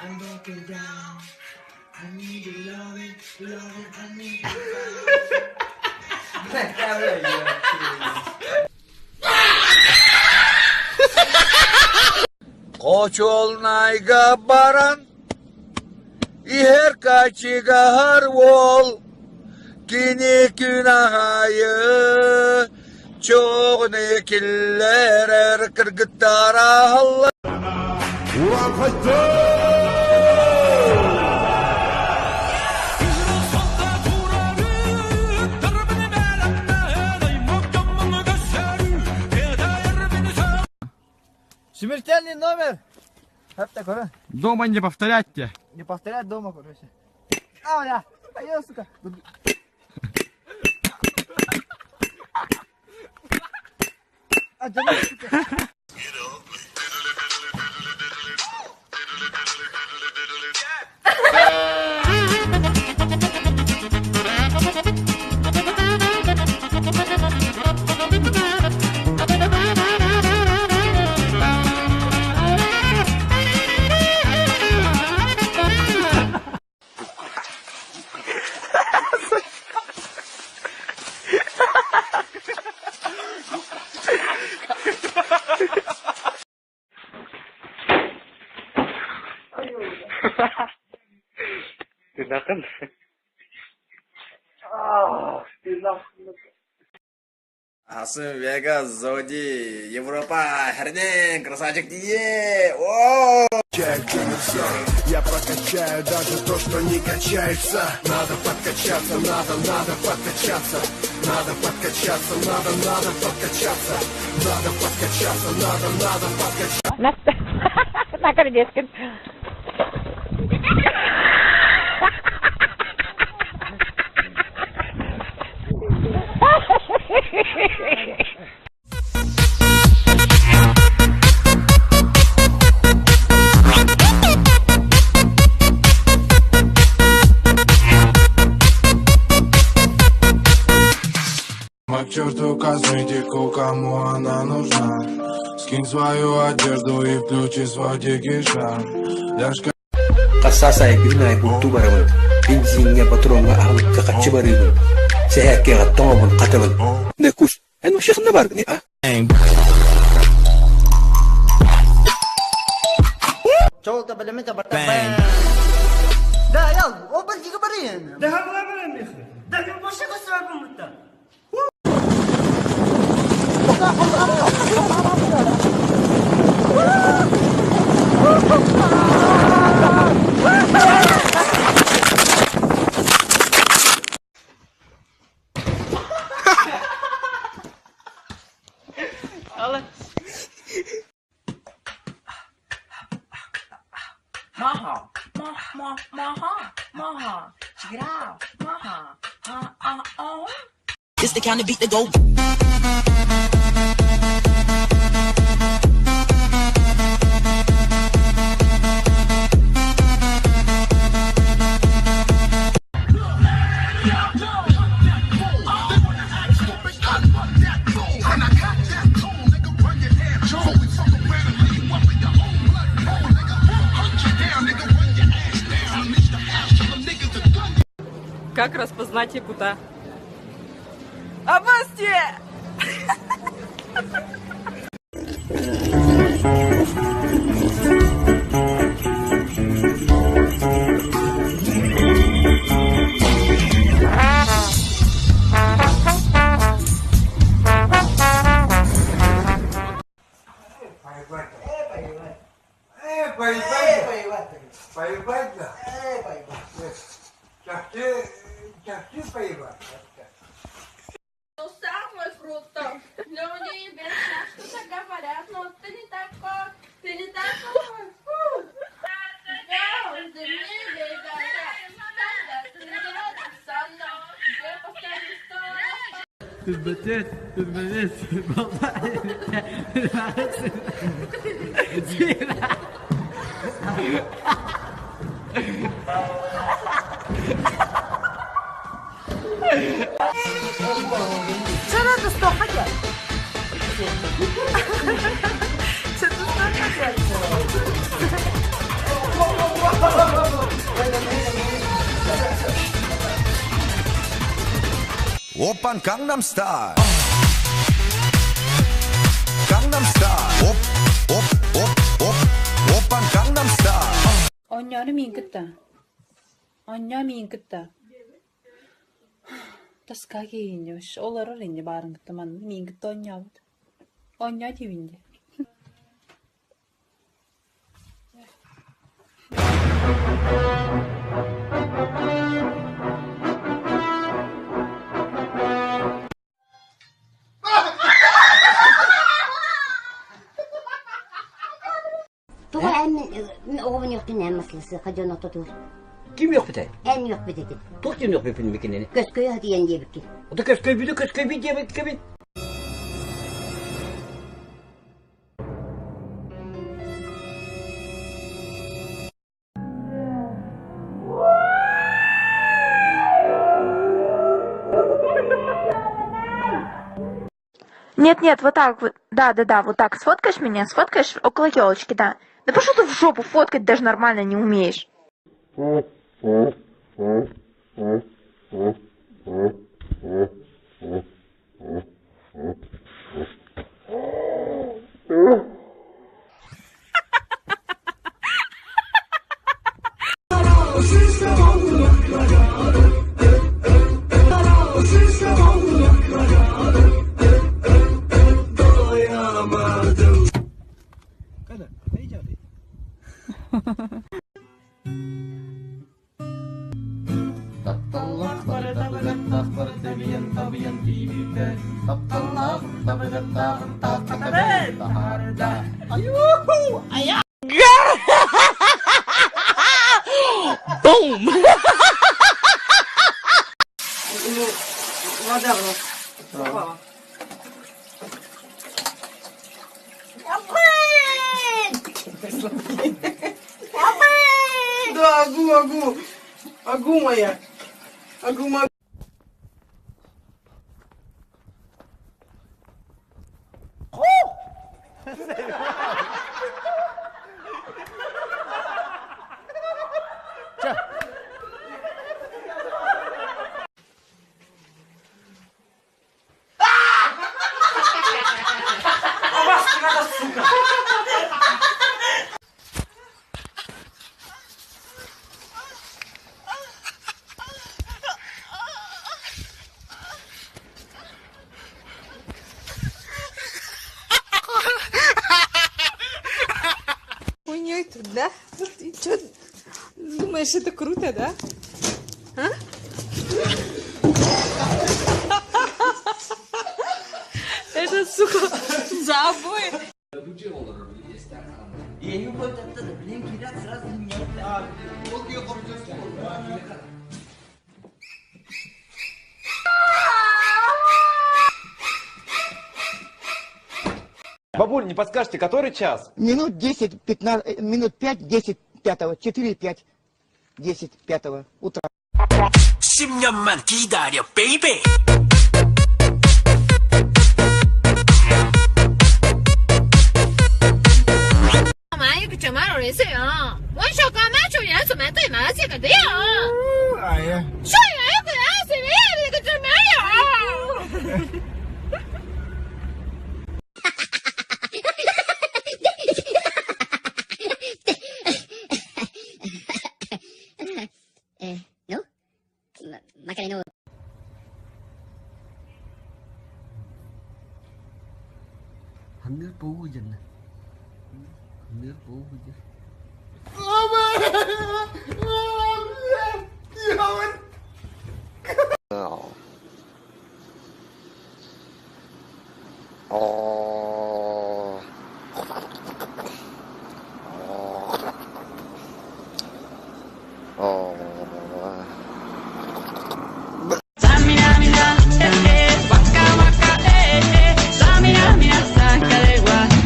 I'm broken down. I need your loving, I need your Koçolnayga baran iher kaçiga harwol kini günahayı çok ne killer kırgıtara Allah ulan kaçtı. Смертельный номер. Хапта, кора. Дома не повторяйте. Не повторять дома, короче. А, бля. Пойдем, сука. А, да, сука. Tindakan. Асым Вегас, Зоди, Европа, Хернин, красавчик Дие, о! Я прокачаю даже то, что не качается. Надо подкачаться, надо подкачаться. Надо подкачаться, надо подкачаться. Надо подкачаться, надо подкачаться. Наконец-то. К черту косметику, кому она нужна? Скинь свою одежду и включи свой дикий шаг. Kasasay binay buntu baraman benzinga patronga ahul ka kachibarigun saya ke gatomon qataban nekus anu sheikhna bark ni ah Чего-то балемента бартабан. Да, я, оба гигабарин. Да, гигабарин, михи. Да, не больше кострабым это. Maha, grau, maha, It's the kind of beat that go. Как распознать якута? Авасти! Ну, самое круто. Люди вечно что-то говорят, но ты не такой, ты не такой. Да, ты мне не говорят. Ты не рядом со мной. Я поставлю стол. Что что хотят? Что хотят? Oppan Gangnam Style. Gangnam Style. Op, op, op, op. Oppan Gangnam Style. Onyani minkita. Onya minkita. Taskagi inyosh. Olara rinje barın gitti man. Minkita onya bud. Onya divinde. Tuğla en oğlun yok dinleyen meselesi. Kacan otur. Kim yok bir de? En yok bir dedi. Türk yok bir film kendini. Gözköy hadi yenge bir ki. O da köşköy bir diye bir. Нет, вот так вот. Да, вот так. Сфоткаешь меня? Сфоткаешь около елочки, да. Да пошел ты в жопу, фоткать даже нормально не умеешь. Да, агу моя. Хуйнёй тут, да? Ты чё, думаешь, это круто, да? А? Это, сука, за обои. Я не буду это, блин, кидать сразу не. Бабуль, не подскажете, который час? Минут 10, 15, минут 5, 10, 5, 4, 5, 10, 5 утра. 10년만 기다려, 베이베. No? Macarena. Nước bú dần nè. Nước bú dần.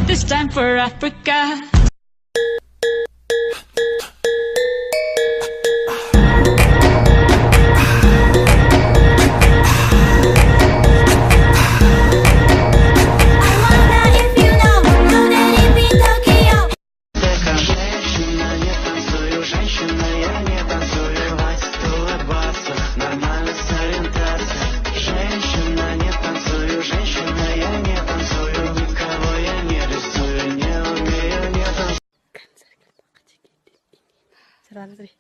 This time for Africa. Женщина Смотри.